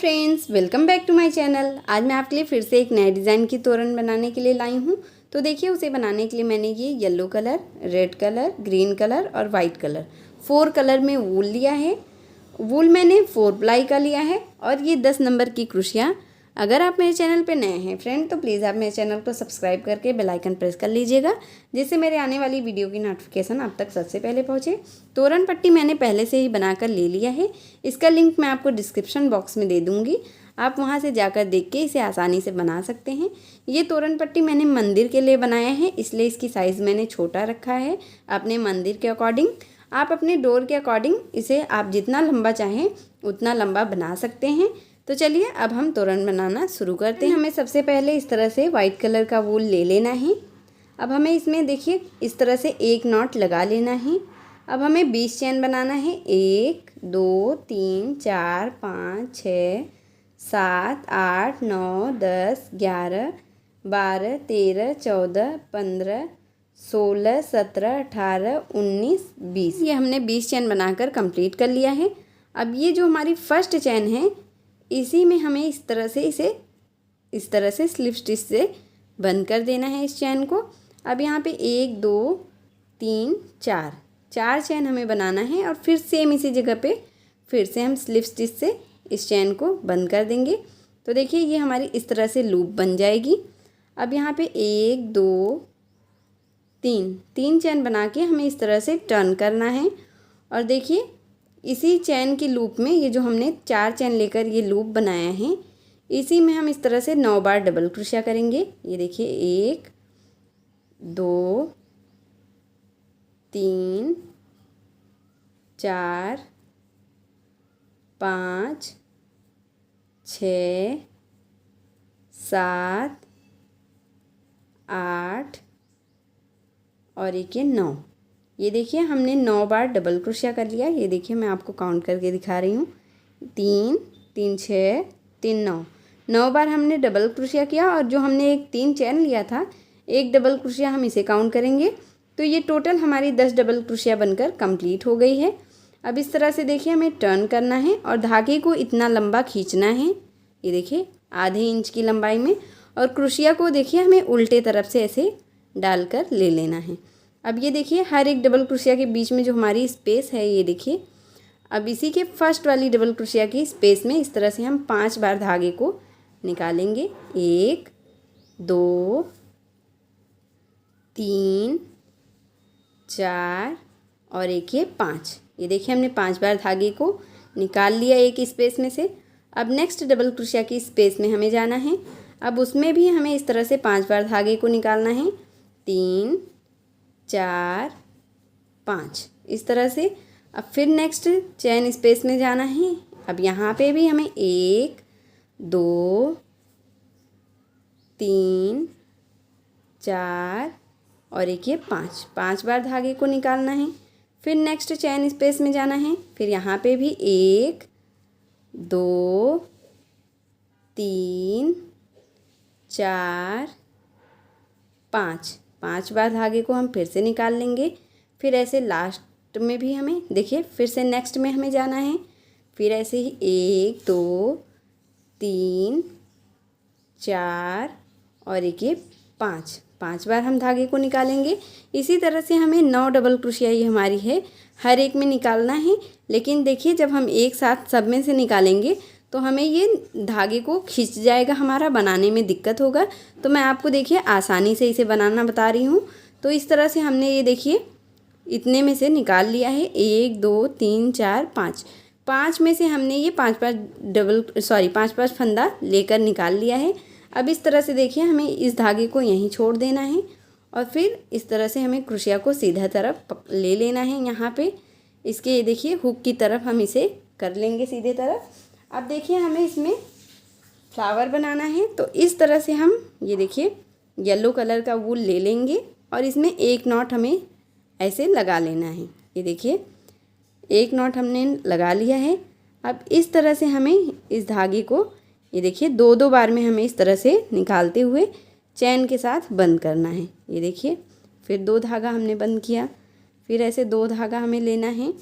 Friends, welcome back to my channel. आज मैं आपके लिए फिर से एक नए डिज़ाइन की तोरण बनाने के लिए लाई हूँ। तो देखिए, उसे बनाने के लिए मैंने ये yellow colour, red colour, green colour और वाइट कलर 4 कलर में वूल लिया है। वूल मैंने 4 प्लाई का लिया है और ये 10 नंबर की क्रोशिया। अगर आप मेरे चैनल पे नए हैं फ्रेंड, तो प्लीज़ आप मेरे चैनल को सब्सक्राइब करके बेल आइकन प्रेस कर लीजिएगा, जिससे मेरे आने वाली वीडियो की नोटिफिकेशन आप तक सबसे पहले पहुंचे। तोरण पट्टी मैंने पहले से ही बनाकर ले लिया है। इसका लिंक मैं आपको डिस्क्रिप्शन बॉक्स में दे दूँगी, आप वहां से जाकर देख के इसे आसानी से बना सकते हैं। ये तोरण पट्टी मैंने मंदिर के लिए बनाया है, इसलिए इसकी साइज़ मैंने छोटा रखा है अपने मंदिर के अकॉर्डिंग। आप अपने डोर के अकॉर्डिंग इसे आप जितना लंबा चाहें उतना लंबा बना सकते हैं। तो चलिए अब हम तोरण बनाना शुरू करते हैं। हमें सबसे पहले इस तरह से वाइट कलर का वूल ले लेना है। अब हमें इसमें देखिए इस तरह से एक नॉट लगा लेना है। अब हमें 20 चैन बनाना है। 1 2 3 4 5 6 7 8 9 10 11 12 13 14 15 16 17 18 19 20। ये हमने 20 चैन बनाकर कंप्लीट कर लिया है। अब ये जो हमारी फर्स्ट चैन है, इसी में हमें इस तरह से स्लिप स्टिच से बंद कर देना है इस चैन को। अब यहाँ पे 1 2 3 4 चैन हमें बनाना है और फिर सेम इसी जगह पे फिर से हम स्लिप स्टिच से इस चैन को बंद कर देंगे। तो देखिए ये हमारी इस तरह से लूप बन जाएगी। अब यहाँ पे 1 2 3 चैन बना के हमें इस तरह से टर्न करना है। और देखिए इसी चैन की लूप में ये जो हमने 4 चैन लेकर ये लूप बनाया है, इसी में हम इस तरह से 9 बार डबल क्रोशिया करेंगे। ये देखिए 1 2 3 4 5 6 7 8 और एक ये 9। ये देखिए हमने 9 बार डबल क्रोशिया कर लिया। ये देखिए मैं आपको काउंट करके दिखा रही हूँ। 3 3 6 3 9 बार हमने डबल क्रोशिया किया। और जो हमने एक 3 चैन लिया था, एक डबल क्रोशिया हम इसे काउंट करेंगे। तो ये टोटल हमारी 10 डबल क्रोशिया बनकर कंप्लीट हो गई है। अब इस तरह से देखिए हमें टर्न करना है और धागे को इतना लंबा खींचना है, ये देखिए आधे इंच की लंबाई में। और क्रोशिया को देखिए हमें उल्टे तरफ से ऐसे डालकर ले लेना है। अब ये देखिए हर एक डबल क्रोशिया के बीच में जो हमारी स्पेस है, ये देखिए अब इसी के फर्स्ट वाली डबल क्रोशिया की स्पेस में इस तरह से हम 5 बार धागे को निकालेंगे। 1 2 3 4 और एक ये 5। ये देखिए हमने 5 बार धागे को निकाल लिया एक स्पेस में से। अब नेक्स्ट डबल क्रोशिया की स्पेस में हमें जाना है। अब उसमें भी हमें इस तरह से 5 बार धागे को निकालना है। 3 4 5 इस तरह से। अब फिर नेक्स्ट चैन स्पेस में जाना है। अब यहाँ पे भी हमें 1 2 3 4 और एक ये 5 बार धागे को निकालना है। फिर नेक्स्ट चैन स्पेस में जाना है। फिर यहाँ पे भी 1 2 3 4 5 बार धागे को हम फिर से निकाल लेंगे। फिर ऐसे लास्ट में भी हमें देखिए फिर से नेक्स्ट में हमें जाना है। फिर ऐसे ही 1 2 3 4 और एक ये 5 बार हम धागे को निकालेंगे। इसी तरह से हमें 9 डबल क्रोशिया ये हमारी है, हर एक में निकालना है। लेकिन देखिए जब हम एक साथ सब में से निकालेंगे तो हमें ये धागे को खींच जाएगा, हमारा बनाने में दिक्कत होगा। तो मैं आपको देखिए आसानी से इसे बनाना बता रही हूँ। तो इस तरह से हमने ये देखिए इतने में से निकाल लिया है। 1 2 3 4 5 में से हमने ये 5 फंदा लेकर निकाल लिया है। अब इस तरह से देखिए हमें इस धागे को यहीं छोड़ देना है और फिर इस तरह से हमें क्रोशिया को सीधा तरफ ले लेना है। यहाँ पे इसके ये देखिए हुक की तरफ हम इसे कर लेंगे सीधे तरफ। अब देखिए हमें इसमें फ्लावर बनाना है। तो इस तरह से हम ये देखिए येलो कलर का वूल ले लेंगे और इसमें एक नॉट हमें ऐसे लगा लेना है। ये देखिए एक नॉट हमने लगा लिया है। अब इस तरह से हमें इस धागे को ये देखिए 2 बार में हमें इस तरह से निकालते हुए चैन के साथ बंद करना है। ये देखिए फिर 2 धागा हमने बंद किया, फिर ऐसे 2 धागा हमें लेना है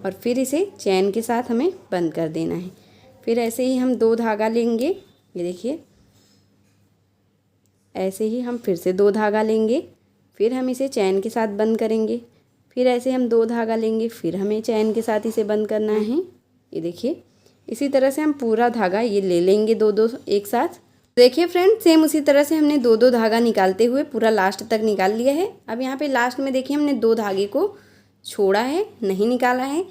और फिर इसे चैन के साथ हमें बंद कर देना है। फिर ऐसे ही हम 2 धागा लेंगे, ये देखिए ऐसे ही हम फिर से 2 धागा लेंगे, फिर हम इसे चैन के साथ बंद करेंगे। फिर ऐसे हम 2 धागा लेंगे, फिर हमें चैन के साथ इसे बंद करना है। ये देखिए इसी तरह से हम पूरा धागा ये ले लेंगे 2-2 एक साथ। देखिए फ्रेंड, सेम उसी तरह से हमने 2-2 धागा निकालते हुए पूरा लास्ट तक निकाल लिया है। अब यहाँ पे लास्ट में देखिए हमने 2 धागे को छोड़ा है, नहीं निकाला है।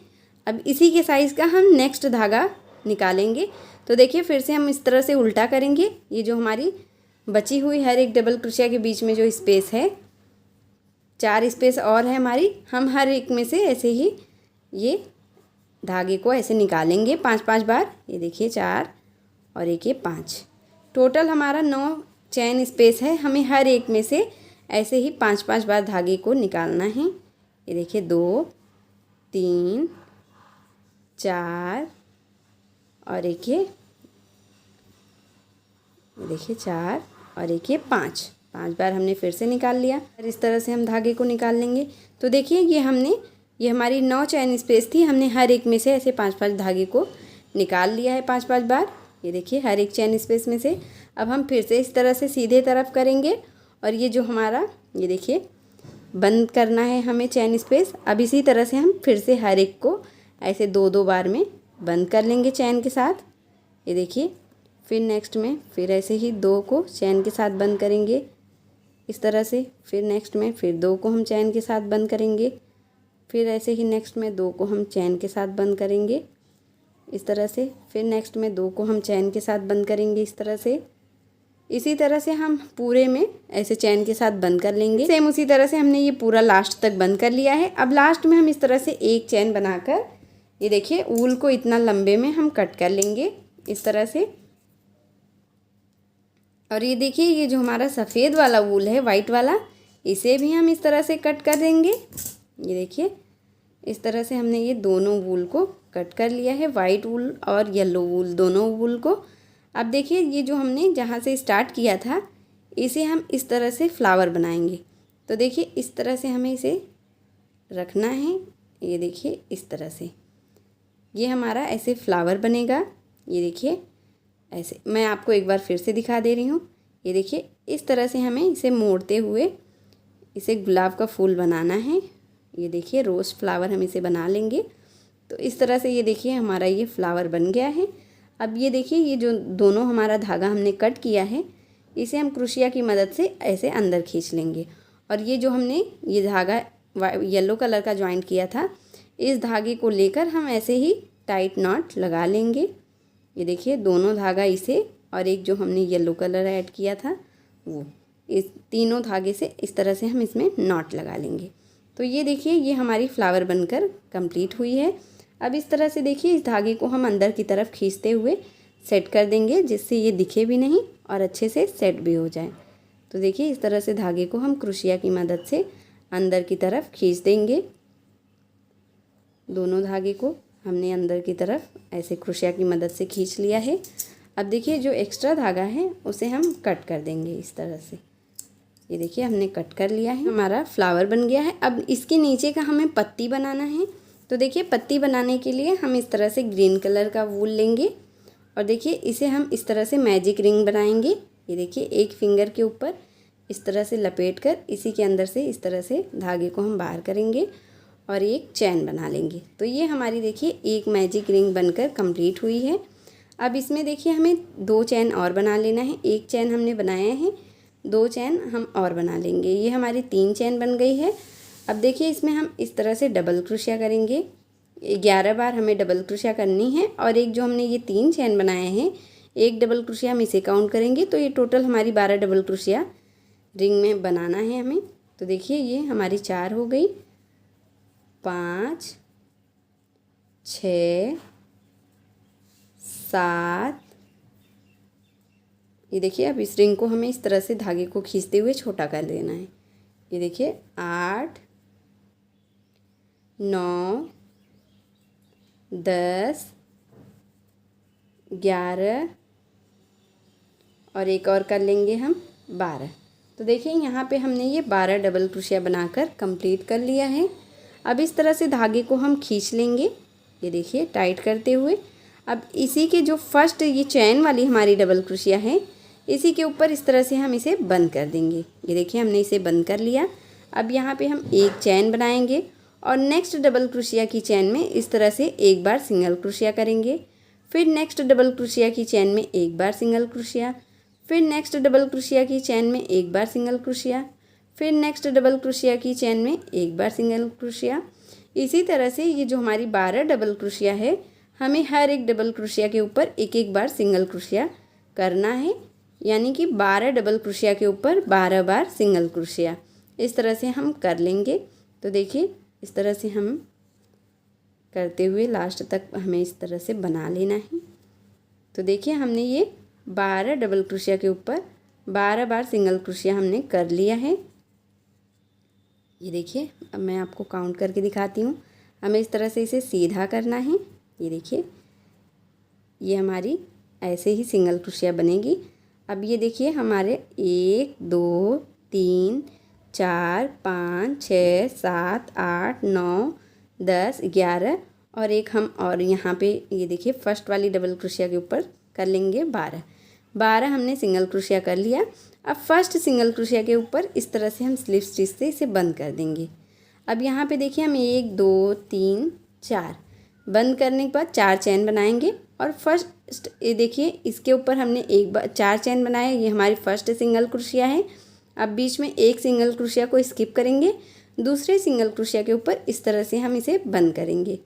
अब इसी के साइज़ का हम नेक्स्ट धागा निकालेंगे। तो देखिए फिर से हम इस तरह से उल्टा करेंगे। ये जो हमारी बची हुई हर एक डबल क्रोशिया के बीच में जो स्पेस है, 4 स्पेस और है हमारी, हम हर एक में से ऐसे ही ये धागे को ऐसे निकालेंगे 5-5 बार। ये देखिए 4 और एक ये 5, टोटल हमारा 9 चैन स्पेस है। हमें हर एक में से ऐसे ही 5-5 बार धागे को निकालना है। ये देखिए 2, 3, 4 और एक ये देखिए 4 और एक ये 5 बार हमने फिर से निकाल लिया। और इस तरह से हम धागे को निकाल लेंगे। तो देखिए ये हमारी 9 चैन स्पेस थी, हमने हर एक में से ऐसे 5-5 धागे को निकाल लिया है 5-5 बार। ये देखिए हर एक चैन स्पेस में से। अब हम फिर से इस तरह से सीधे तरफ करेंगे और ये जो हमारा ये देखिए बंद करना है हमें चैन स्पेस। अब इसी तरह से हम फिर से हर एक को ऐसे 2-2 बार में बंद कर लेंगे चैन के साथ। ये देखिए फिर नेक्स्ट में फिर ऐसे ही 2 को चैन के साथ बंद करेंगे इस तरह से। फिर नेक्स्ट में फिर 2 को हम चैन के साथ बंद करेंगे। फिर ऐसे ही नेक्स्ट में 2 को हम चैन के साथ बंद करेंगे इस तरह से। फिर नेक्स्ट में 2 को हम चैन के साथ बंद करेंगे इस तरह से। इसी तरह से हम पूरे में ऐसे चैन के साथ बंद कर लेंगे। सेम उसी तरह से हमने ये पूरा लास्ट तक बंद कर लिया है। अब लास्ट में हम इस तरह से एक चैन बनाकर ये देखिए ऊल को इतना लंबे में हम कट कर लेंगे इस तरह से। और ये देखिए ये जो हमारा सफ़ेद वाला वूल है, वाइट वाला, इसे भी हम इस तरह से कट कर देंगे। ये देखिए इस तरह से हमने ये दोनों वूल को कट कर लिया है, वाइट वूल और येलो वूल दोनों वूल को। अब देखिए ये जो हमने जहाँ से स्टार्ट किया था इसे हम इस तरह से फ्लावर बनाएंगे। तो देखिए इस तरह से हमें इसे रखना है। ये देखिए इस तरह से ये हमारा ऐसे फ्लावर बनेगा। ये देखिए ऐसे, मैं आपको एक बार फिर से दिखा दे रही हूँ। ये देखिए इस तरह से हमें इसे मोड़ते हुए इसे गुलाब का फूल बनाना है। ये देखिए रोज़ फ्लावर हम इसे बना लेंगे। तो इस तरह से ये देखिए हमारा ये फ्लावर बन गया है। अब ये देखिए ये जो दोनों हमारा धागा हमने कट किया है इसे हम क्रोशिया की मदद से ऐसे अंदर खींच लेंगे। और ये जो हमने ये धागा येलो कलर का ज्वाइंट किया था, इस धागे को लेकर हम ऐसे ही टाइट नॉट लगा लेंगे। ये देखिए दोनों धागा इसे और एक जो हमने येलो कलर ऐड किया था वो, इस तीनों धागे से इस तरह से हम इसमें नॉट लगा लेंगे। तो ये देखिए ये हमारी फ्लावर बनकर कंप्लीट हुई है। अब इस तरह से देखिए इस धागे को हम अंदर की तरफ खींचते हुए सेट कर देंगे जिससे ये दिखे भी नहीं और अच्छे से सेट भी हो जाए। तो देखिए इस तरह से धागे को हम क्रोशिया की मदद से अंदर की तरफ खींच देंगे। दोनों धागे को हमने अंदर की तरफ ऐसे क्रोशिया की मदद से खींच लिया है। अब देखिए जो एक्स्ट्रा धागा है उसे हम कट कर देंगे इस तरह से। ये देखिए हमने कट कर लिया है, हमारा फ्लावर बन गया है। अब इसके नीचे का हमें पत्ती बनाना है। तो देखिए पत्ती बनाने के लिए हम इस तरह से ग्रीन कलर का वूल लेंगे और देखिए इसे हम इस तरह से मैजिक रिंग बनाएंगे। ये देखिए एक फिंगर के ऊपर इस तरह से लपेट कर इसी के अंदर से इस तरह से धागे को हम बाहर करेंगे और एक चैन बना लेंगे। तो ये हमारी देखिए एक मैजिक रिंग बनकर कंप्लीट हुई है। अब इसमें देखिए हमें 2 चैन और बना लेना है। एक चैन हमने बनाया है, 2 चैन हम और बना लेंगे। ये हमारी 3 चैन बन गई है। अब देखिए इसमें हम इस तरह से डबल क्रोशिया करेंगे। 11 बार हमें डबल क्रोशिया करनी है और एक जो हमने ये 3 चैन बनाए हैं, एक डबल क्रोशिया हम इसे काउंट करेंगे। तो ये टोटल हमारी 12 डबल क्रोशिया रिंग में बनाना है हमें। तो देखिए ये हमारी 4 हो गई, 5, 6, 7। ये देखिए अब इस रिंग को हमें इस तरह से धागे को खींचते हुए छोटा कर देना है। ये देखिए 8, 9, 10, 11 और एक और कर लेंगे हम 12। तो देखिए यहाँ पे हमने ये 12 डबल क्रोशिया बनाकर कंप्लीट कर लिया है। अब इस तरह से धागे को हम खींच लेंगे। ये देखिए टाइट करते हुए। अब इसी के जो फर्स्ट ये चैन वाली हमारी डबल क्रोशिया है, इसी के ऊपर इस तरह से हम इसे बंद कर देंगे। ये देखिए हमने इसे बंद कर लिया। अब यहाँ पे हम एक चैन बनाएंगे और नेक्स्ट डबल क्रोशिया की चैन में इस तरह से एक बार सिंगल क्रोशिया करेंगे, फिर नेक्स्ट डबल क्रोशिया की चैन में एक बार सिंगल क्रोशिया, फिर नेक्स्ट डबल क्रोशिया की चैन में एक बार सिंगल क्रोशिया, फिर नेक्स्ट डबल क्रोशिया की चैन में एक बार सिंगल क्रोशिया। इसी तरह से ये जो हमारी 12 डबल क्रोशिया है, हमें हर एक डबल क्रोशिया के ऊपर एक एक बार सिंगल क्रोशिया करना है, यानी कि 12 डबल क्रोशिया के ऊपर 12 बार सिंगल क्रोशिया। इस तरह से हम कर लेंगे। तो देखिए इस तरह से हम करते हुए लास्ट तक हमें इस तरह से बना लेना है। तो देखिए हमने ये 12 डबल क्रोशिया के ऊपर 12 बार सिंगल क्रोशिया हमने कर लिया है। ये देखिए अब मैं आपको काउंट करके दिखाती हूँ। हमें इस तरह से इसे सीधा करना है। ये देखिए ये हमारी ऐसे ही सिंगल क्रोशिया बनेगी। अब ये देखिए हमारे 1 2 3 4 5 6 7 8 9 10 11 और एक हम और यहाँ पे ये देखिए फर्स्ट वाली डबल क्रोशिया के ऊपर कर लेंगे 12 हमने सिंगल क्रोशिया कर लिया। अब फर्स्ट सिंगल क्रोशिया के ऊपर इस तरह से हम स्लिप स्टिच से इसे बंद कर देंगे। अब यहाँ पे देखिए हम 1 2 3 4 बंद करने के बाद 4 चैन बनाएंगे और फर्स्ट ये देखिए इसके ऊपर हमने एक बार 4 चैन बनाए। ये हमारी फर्स्ट सिंगल क्रोशिया है। अब बीच में एक सिंगल क्रोशिया को स्किप करेंगे, दूसरे सिंगल क्रोशिया के ऊपर इस तरह से हम इसे बंद करेंगे।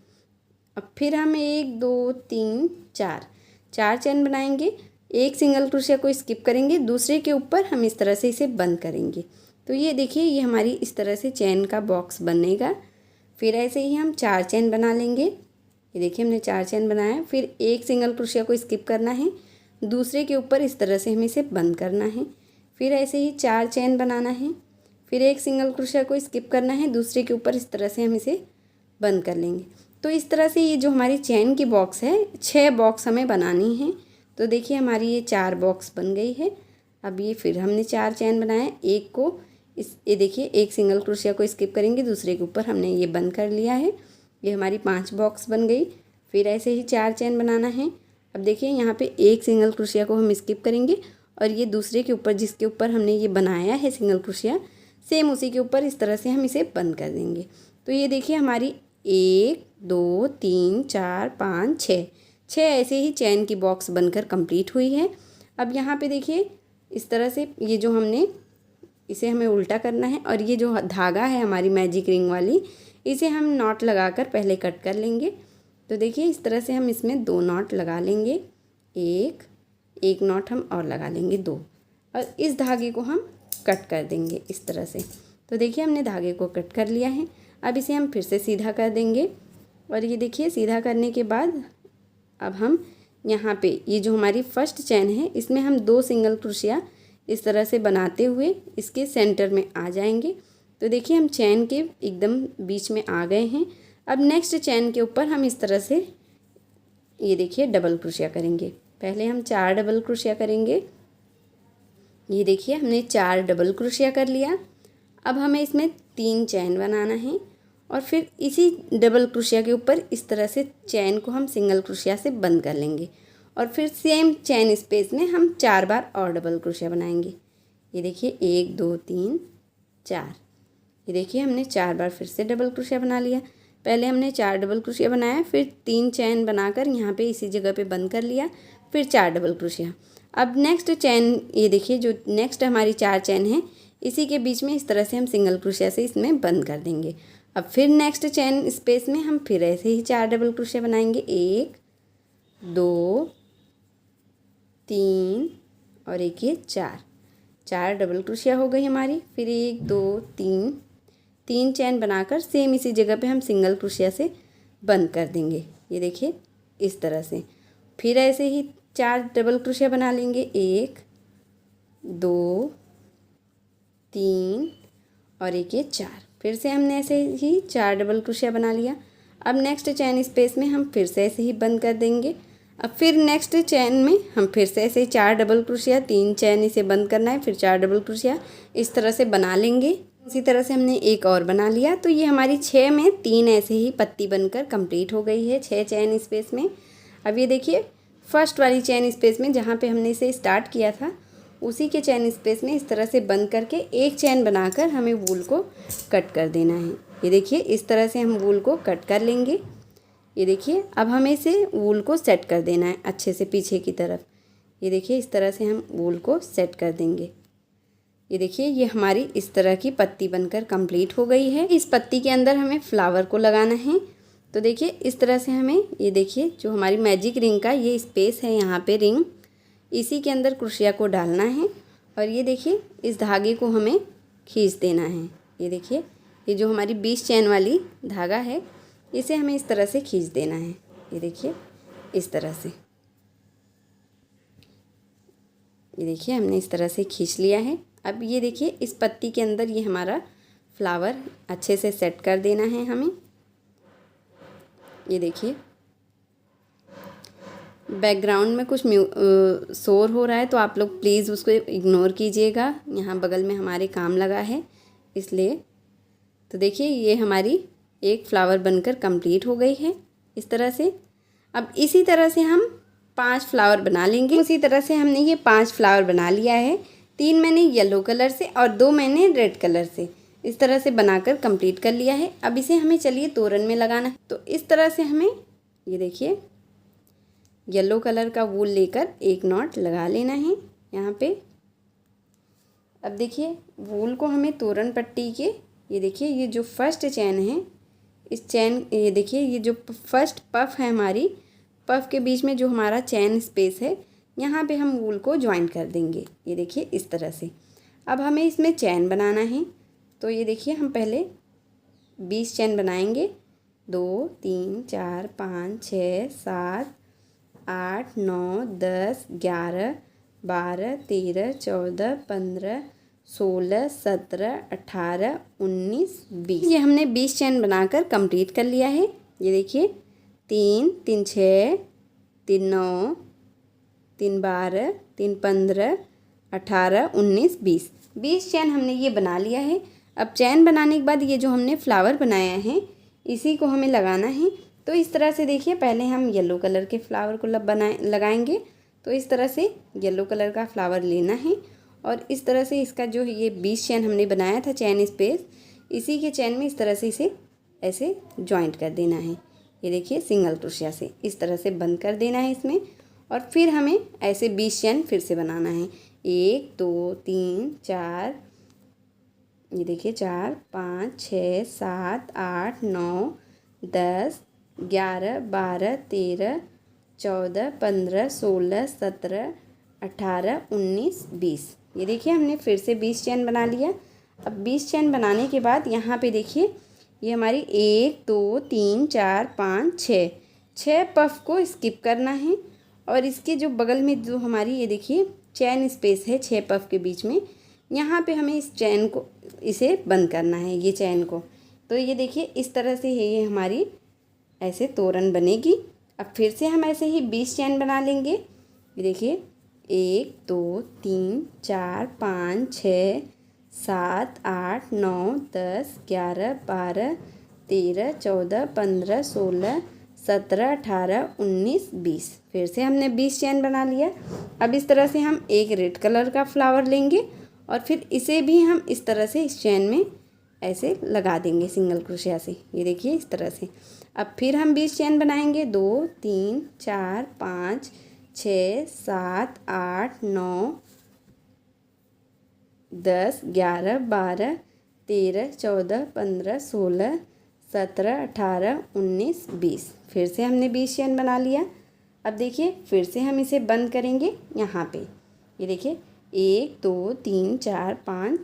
अब फिर हम 1 2 3 4 चैन बनाएंगे, एक सिंगल क्रोशिया को स्किप करेंगे, दूसरे के ऊपर हम इस तरह से इसे बंद करेंगे। तो ये देखिए ये हमारी इस तरह से चैन का बॉक्स बनेगा। फिर ऐसे ही हम 4 चैन बना लेंगे। ये देखिए हमने 4 चैन बनाया। फिर एक सिंगल क्रोशिया को स्किप करना है, दूसरे के ऊपर इस तरह से हमें इसे बंद करना है। फिर ऐसे ही 4 चैन बनाना है, फिर एक सिंगल क्रोशिया को स्किप करना है, दूसरे के ऊपर इस तरह से हम इसे बंद कर लेंगे। तो इस तरह से ये जो हमारी चैन की बॉक्स है 6 बॉक्स हमें बनानी है। तो देखिए हमारी ये 4 बॉक्स बन गई है। अब ये फिर हमने 4 चैन बनाए, एक को ये देखिए एक सिंगल क्रोशिया को स्किप करेंगे, दूसरे के ऊपर हमने ये बंद कर लिया है। ये हमारी 5 बॉक्स बन गई। फिर ऐसे ही 4 चैन बनाना है। अब देखिए यहाँ पे एक सिंगल क्रोशिया को हम स्किप करेंगे और ये दूसरे के ऊपर जिसके ऊपर हमने ये बनाया है सिंगल क्रोशिया, सेम उसी के ऊपर इस तरह से हम इसे बंद कर देंगे। तो ये देखिए हमारी 1 2 3 4 5 6 ऐसे ही चैन की बॉक्स बनकर कंप्लीट हुई है। अब यहाँ पे देखिए इस तरह से ये जो हमने इसे हमें उल्टा करना है और ये जो धागा है हमारी मैजिक रिंग वाली, इसे हम नॉट लगाकर पहले कट कर लेंगे। तो देखिए इस तरह से हम इसमें 2 नॉट लगा लेंगे, एक नॉट हम और लगा लेंगे 2, और इस धागे को हम कट कर देंगे इस तरह से। तो देखिए हमने धागे को कट कर लिया है। अब इसे हम फिर से सीधा कर देंगे और ये देखिए सीधा करने के बाद अब हम यहाँ पे ये जो हमारी फर्स्ट चैन है इसमें हम 2 सिंगल क्रोशिया इस तरह से बनाते हुए इसके सेंटर में आ जाएंगे। तो देखिए हम चैन के एकदम बीच में आ गए हैं। अब नेक्स्ट चैन के ऊपर हम इस तरह से ये देखिए डबल क्रोशिया करेंगे। पहले हम 4 डबल क्रोशिया करेंगे। ये देखिए हमने 4 डबल क्रोशिया कर लिया। अब हमें इसमें 3 चैन बनाना है और फिर इसी डबल क्रोशिया के ऊपर इस तरह से चैन को हम सिंगल क्रोशिया से बंद कर लेंगे और फिर सेम चैन स्पेस में हम 4 बार और डबल क्रोशिया बनाएंगे। ये देखिए 1 2 3 4। ये देखिए हमने 4 बार फिर से डबल क्रोशिया बना लिया। पहले हमने 4 डबल क्रोशिया बनाया, फिर 3 चैन बनाकर यहाँ पे इसी जगह पे बंद कर लिया, फिर 4 डबल क्रोशिया। अब नेक्स्ट चैन ये देखिए जो नेक्स्ट हमारी 4 चैन है इसी के बीच में इस तरह से हम सिंगल क्रोशिया से इसमें बंद कर देंगे। अब फिर नेक्स्ट चैन स्पेस में हम फिर ऐसे ही 4 डबल क्रोशिया बनाएंगे, 1 2 3 और एक ये 4 डबल क्रोशिया हो गई हमारी। फिर 1 2 3 चैन बनाकर सेम इसी जगह पे हम सिंगल क्रोशिया से बंद कर देंगे। ये देखिए इस तरह से। फिर ऐसे ही 4 डबल क्रोशिया बना लेंगे, 1 2 3 और एक ये 4। फिर से हमने ऐसे ही 4 डबल क्रोशिया बना लिया। अब नेक्स्ट चैन स्पेस में हम फिर से ऐसे ही बंद कर देंगे। अब फिर नेक्स्ट चैन में हम फिर से ऐसे ही 4 डबल क्रोशिया, 3 चैन इसे बंद करना है, फिर 4 डबल क्रोशिया इस तरह से बना लेंगे। इसी तरह से हमने एक और बना लिया। तो ये हमारी 6 में 3 ऐसे ही पत्ती बनकर कंप्लीट हो गई है 6 चैन स्पेस में। अब ये देखिए फर्स्ट वाली चेन स्पेस में जहाँ पे हमने इसे स्टार्ट किया था उसी के चेन स्पेस में इस तरह से बंद करके एक चेन बनाकर हमें वूल को कट कर देना है। ये देखिए इस तरह से हम वूल को कट कर लेंगे। ये देखिए अब हमें इसे वूल को सेट कर देना है अच्छे से पीछे की तरफ। ये देखिए इस तरह से हम वूल को सेट कर देंगे। ये देखिए ये हमारी इस तरह की पत्ती बनकर कंप्लीट हो गई है। इस पत्ती के अंदर हमें फ्लावर को लगाना है। तो देखिए इस तरह से हमें, ये देखिए जो हमारी मैजिक रिंग का ये स्पेस है यहाँ पे रिंग, इसी के अंदर क्रोशिया को डालना है और ये देखिए इस धागे को हमें खींच देना है। ये देखिए ये जो हमारी 20 चैन वाली धागा है इसे हमें इस तरह से खींच देना है। ये देखिए इस तरह से, ये देखिए हमने इस तरह से खींच लिया है। अब ये देखिए इस पत्ती के अंदर ये हमारा फ्लावर अच्छे से सेट कर देना है हमें। ये देखिए बैकग्राउंड में कुछ शोर हो रहा है तो आप लोग प्लीज़ उसको इग्नोर कीजिएगा, यहाँ बगल में हमारे काम लगा है इसलिए। तो देखिए ये हमारी एक फ्लावर बनकर कंप्लीट हो गई है इस तरह से। अब इसी तरह से हम 5 फ्लावर बना लेंगे। उसी तरह से हमने ये 5 फ्लावर बना लिया है। 3 मैंने येलो कलर से और 2 मैंने रेड कलर से इस तरह से बनाकर कंप्लीट कर लिया है। अब इसे हमें चलिए तोरण में लगाना है। तो इस तरह से हमें, ये देखिए येलो कलर का वूल लेकर एक नॉट लगा लेना है यहाँ पे। अब देखिए वूल को हमें तोरण पट्टी के, ये देखिए ये जो फर्स्ट चैन है इस चैन, ये देखिए ये जो फर्स्ट पफ है हमारी, पफ के बीच में जो हमारा चैन स्पेस है यहाँ पे हम वूल को ज्वाइन कर देंगे। ये देखिए इस तरह से। अब हमें इसमें चैन बनाना है। तो ये देखिए हम पहले 20 चैन बनाएंगे। 2 3 4 5 6 7 8 9 10 11 12 13 14 15 16 17 18 19 20। ये हमने 20 चैन बनाकर कंप्लीट कर लिया है। ये देखिए 3 3 6 3 9 3 12 3 15 18 19 20 20 चैन हमने ये बना लिया है। अब चैन बनाने के बाद ये जो हमने फ्लावर बनाया है इसी को हमें लगाना है। तो इस तरह से देखिए पहले हम येलो कलर के फ्लावर को लगाएंगे। तो इस तरह से येलो कलर का फ्लावर लेना है और इस तरह से इसका जो ये 20 चैन हमने बनाया था चैन स्पेस, इसी के चैन में इस तरह से इसे ऐसे जॉइंट कर देना है। ये देखिए सिंगल क्रोशिया से इस तरह से बंद कर देना है इसमें और फिर हमें ऐसे 20 चैन फिर से बनाना है। 1 2 3 4, ये देखिए 4 5 6 7 8 9 10 11 12 13 14 15 16 17 18 19 20। ये देखिए हमने फिर से 20 चैन बना लिया। अब 20 चैन बनाने के बाद यहाँ पे देखिए ये हमारी 1 2 3 4 5 6 पफ को स्किप करना है और इसके जो बगल में जो हमारी ये देखिए चैन स्पेस है 6 पफ के बीच में, यहाँ पे हमें इस चैन को इसे बंद करना है ये चैन को। तो ये देखिए इस तरह से ये हमारी ऐसे तोरण बनेगी। अब फिर से हम ऐसे ही 20 चैन बना लेंगे। ये देखिए 1 2 3 4 5 6 7 8 9 10 11 12 13 14 15 16 17 18 19 20। फिर से हमने 20 चैन बना लिया। अब इस तरह से हम एक रेड कलर का फ्लावर लेंगे और फिर इसे भी हम इस तरह से इस चैन में ऐसे लगा देंगे सिंगल क्रोशिया से। ये देखिए इस तरह से। अब फिर हम 20 चैन बनाएंगे। 2 3 4 5 6 7 8 9 10 11 12 13 14 15 16 17 18 19 20। फिर से हमने 20 चैन बना लिया। अब देखिए फिर से हम इसे बंद करेंगे यहाँ पे। ये देखिए 1 2 3 4 5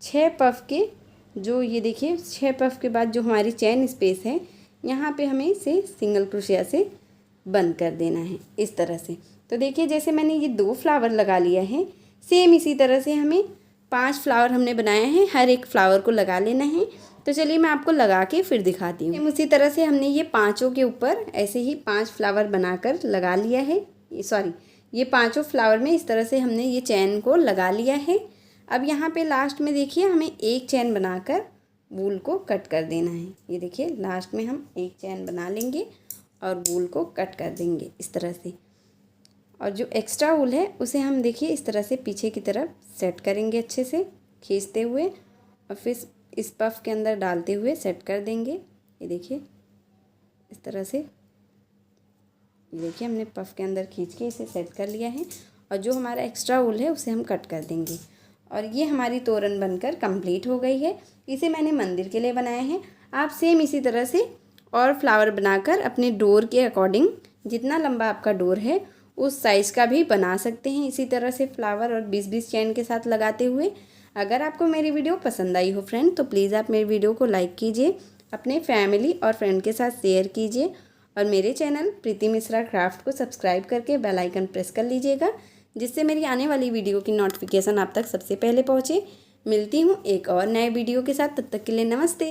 6 पफ के जो ये देखिए 6 पफ के बाद जो हमारी चैन स्पेस है यहाँ पे हमें इसे सिंगल क्रोशिया से बंद कर देना है इस तरह से। तो देखिए जैसे मैंने ये 2 फ्लावर लगा लिया है, सेम इसी तरह से हमें 5 फ्लावर हमने बनाए हैं, हर एक फ्लावर को लगा लेना है। तो चलिए मैं आपको लगा के फिर दिखाती हूँ। उसी तरह से हमने ये पाँचों के ऊपर ऐसे ही 5 फ्लावर बनाकर लगा लिया है। ये पाँचों फ्लावर में इस तरह से हमने ये चैन को लगा लिया है। अब यहाँ पे लास्ट में देखिए हमें एक चैन बनाकर वूल को कट कर देना है। ये देखिए लास्ट में हम एक चैन बना लेंगे और वूल को कट कर देंगे इस तरह से। और जो एक्स्ट्रा वूल है उसे हम देखिए इस तरह से पीछे की तरफ सेट करेंगे, अच्छे से खींचते हुए और फिर इस पफ के अंदर डालते हुए सेट कर देंगे। ये देखिए इस तरह से, ये देखिए हमने पफ के अंदर खींच के इसे सेट कर लिया है। और जो हमारा एक्स्ट्रा वूल है उसे हम कट कर देंगे। और ये हमारी तोरण बनकर कंप्लीट हो गई है। इसे मैंने मंदिर के लिए बनाया है। आप सेम इसी तरह से और फ्लावर बनाकर अपने डोर के अकॉर्डिंग, जितना लंबा आपका डोर है उस साइज़ का भी बना सकते हैं, इसी तरह से फ्लावर और 20-20 चैन के साथ लगाते हुए। अगर आपको मेरी वीडियो पसंद आई हो फ्रेंड, तो प्लीज़ आप मेरी वीडियो को लाइक कीजिए, अपने फैमिली और फ्रेंड के साथ शेयर कीजिए और मेरे चैनल प्रीति मिश्रा क्राफ्ट को सब्सक्राइब करके बेल आइकन प्रेस कर लीजिएगा, जिससे मेरी आने वाली वीडियो की नोटिफिकेशन आप तक सबसे पहले पहुँचे। मिलती हूँ एक और नए वीडियो के साथ, तब तक के लिए नमस्ते।